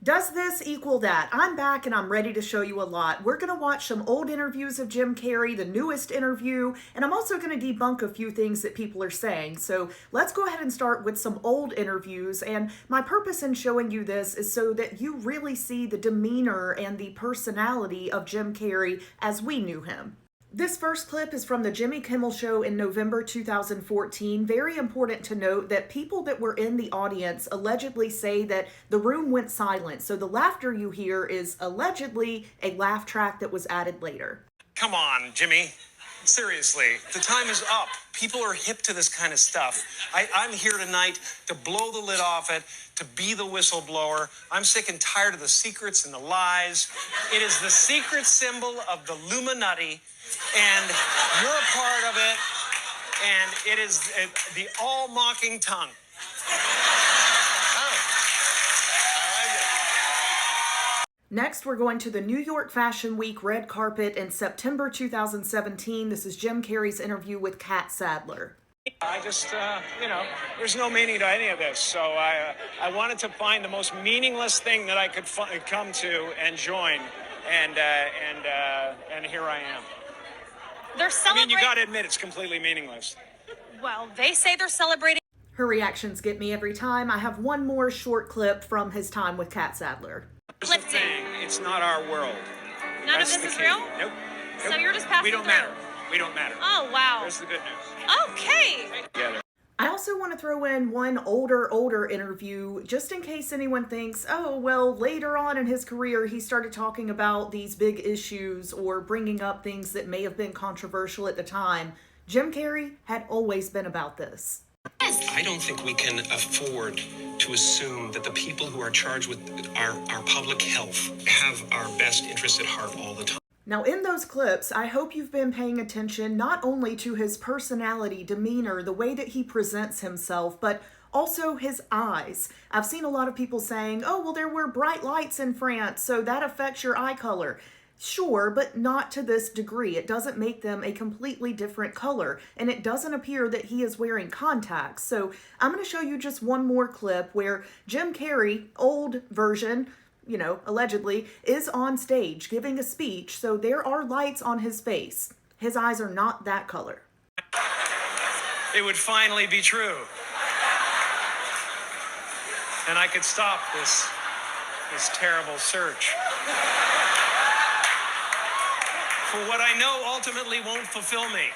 Does this equal that? I'm back and I'm ready to show you a lot. We're going to watch some old interviews of Jim Carrey, the newest interview, and I'm also going to debunk a few things that people are saying. So let's go ahead and start with some old interviews. And my purpose in showing you this is so that you really see the demeanor and the personality of Jim Carrey as we knew him. This first clip is from the Jimmy Kimmel Show in November 2014. Very important to note that people that were in the audience allegedly say that the room went silent. So the laughter you hear is allegedly a laugh track that was added later. Come on, Jimmy. Seriously, the time is up. People are hip to this kind of stuff. I'm here tonight to blow the lid off it, to be the whistleblower. I'm sick and tired of the secrets and the lies. It is the secret symbol of the Illuminati, and you're a part of it, and it is the all-mocking tongue. Next, we're going to the New York Fashion Week red carpet in September 2017. This is Jim Carrey's interview with Kat Sadler. I just, there's no meaning to any of this. So I wanted to find the most meaningless thing that I could come to and join, and here I am. They're celebrating. I mean, you got to admit it's completely meaningless. Well, they say they're celebrating. Her reactions get me every time. I have one more short clip from his time with Kat Sadler. Here's the thing, it's not our world. None of this is real? Nope. So you're just passing We don't through. matter. We don't matter. Oh, wow. There's the good news. Okay. Together. I also want to throw in one older interview, just in case anyone thinks, oh, well, later on in his career, he started talking about these big issues or bringing up things that may have been controversial at the time. Jim Carrey had always been about this. I don't think we can afford to assume that the people who are charged with our public health have our best interests at heart all the time. Now, in those clips, I hope you've been paying attention not only to his personality, demeanor, the way that he presents himself, but also his eyes. I've seen a lot of people saying, oh, well, there were bright lights in France, so that affects your eye color. Sure, but not to this degree. It doesn't make them a completely different color, and it doesn't appear that he is wearing contacts. So I'm going to show you just one more clip where Jim Carrey, old version, allegedly, is on stage giving a speech, so there are lights on his face. His eyes are not that color. It would finally be true. And I could stop this terrible search for what I know ultimately won't fulfill me.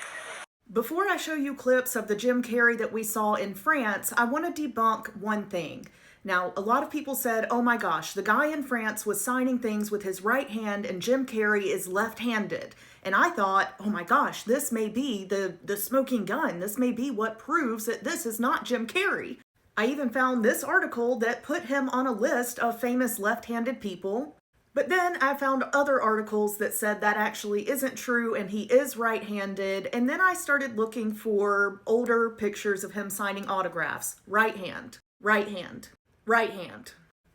Before I show you clips of the Jim Carrey that we saw in France, I want to debunk one thing. Now, a lot of people said, oh my gosh, the guy in France was signing things with his right hand and Jim Carrey is left-handed. And I thought, oh my gosh, this may be the smoking gun. This may be what proves that this is not Jim Carrey. I even found this article that put him on a list of famous left-handed people. But then I found other articles that said that actually isn't true and he is right-handed. And then I started looking for older pictures of him signing autographs. Right hand, right hand, right hand.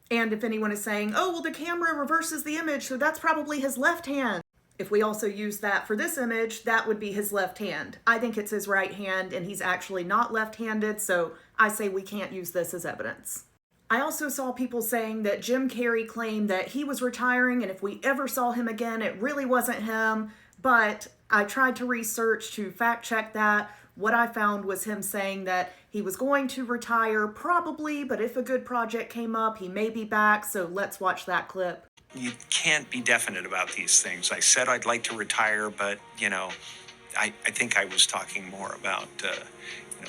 And if anyone is saying, oh, well, the camera reverses the image, so that's probably his left hand. If we also use that for this image, that would be his left hand. I think it's his right hand and he's actually not left-handed, so I say we can't use this as evidence. I also saw people saying that Jim Carrey claimed that he was retiring and if we ever saw him again, it really wasn't him. But I tried to research to fact check that. What I found was him saying that he was going to retire probably, but if a good project came up, he may be back. So let's watch that clip. You can't be definite about these things. I said I'd like to retire, but, I think I was talking more about,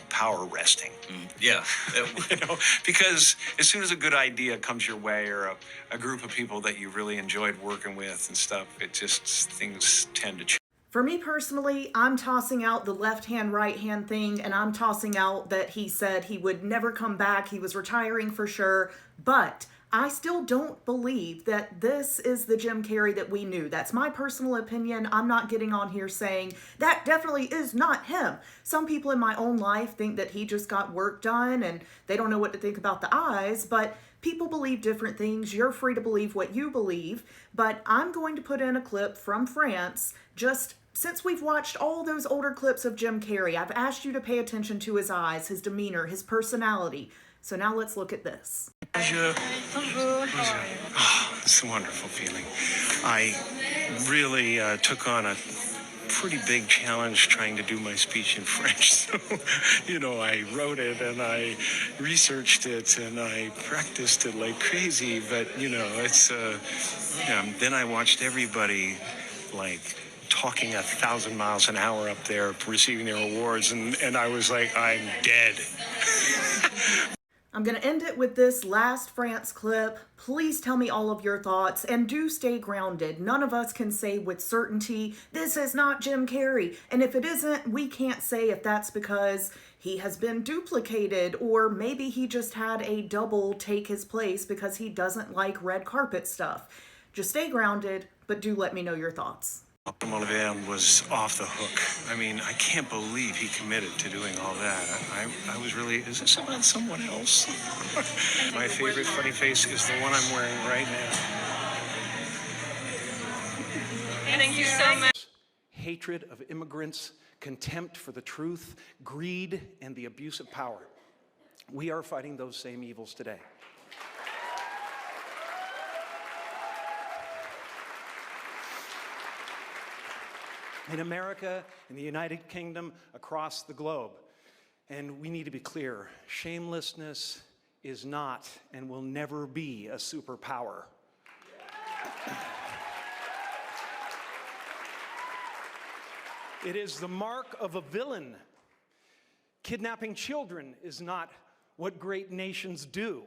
power resting. Yeah. Because as soon as a good idea comes your way or a group of people that you really enjoyed working with and stuff, things tend to change. For me personally, I'm tossing out the left hand, right hand thing, and I'm tossing out that he said he would never come back. He was retiring for sure, but I still don't believe that this is the Jim Carrey that we knew. That's my personal opinion. I'm not getting on here saying that definitely is not him. Some people in my own life think that he just got work done and they don't know what to think about the eyes, but people believe different things. You're free to believe what you believe, but I'm going to put in a clip from France just since we've watched all those older clips of Jim Carrey. I've asked you to pay attention to his eyes, his demeanor, his personality. So now let's look at this. Bonjour. Bonjour. How are you? It's a wonderful feeling. I really took on a pretty big challenge trying to do my speech in French. So, I wrote it and I researched it and I practiced it like crazy. But, it's, then I watched everybody like talking 1,000 miles an hour up there receiving their awards. And I was like, I'm dead. I'm going to end it with this last France clip. Please tell me all of your thoughts and do stay grounded. None of us can say with certainty, this is not Jim Carrey. And if it isn't, we can't say if that's because he has been duplicated or maybe he just had a double take his place because he doesn't like red carpet stuff. Just stay grounded, but do let me know your thoughts. Oliver was off the hook. I mean, I can't believe he committed to doing all that. I was really, is this about someone else? My favorite funny face is the one I'm wearing right now. Thank you so much. Hatred of immigrants, contempt for the truth, greed, and the abuse of power. We are fighting those same evils today. In America, in the United Kingdom, across the globe. And we need to be clear, shamelessness is not and will never be a superpower. It is the mark of a villain. Kidnapping children is not what great nations do.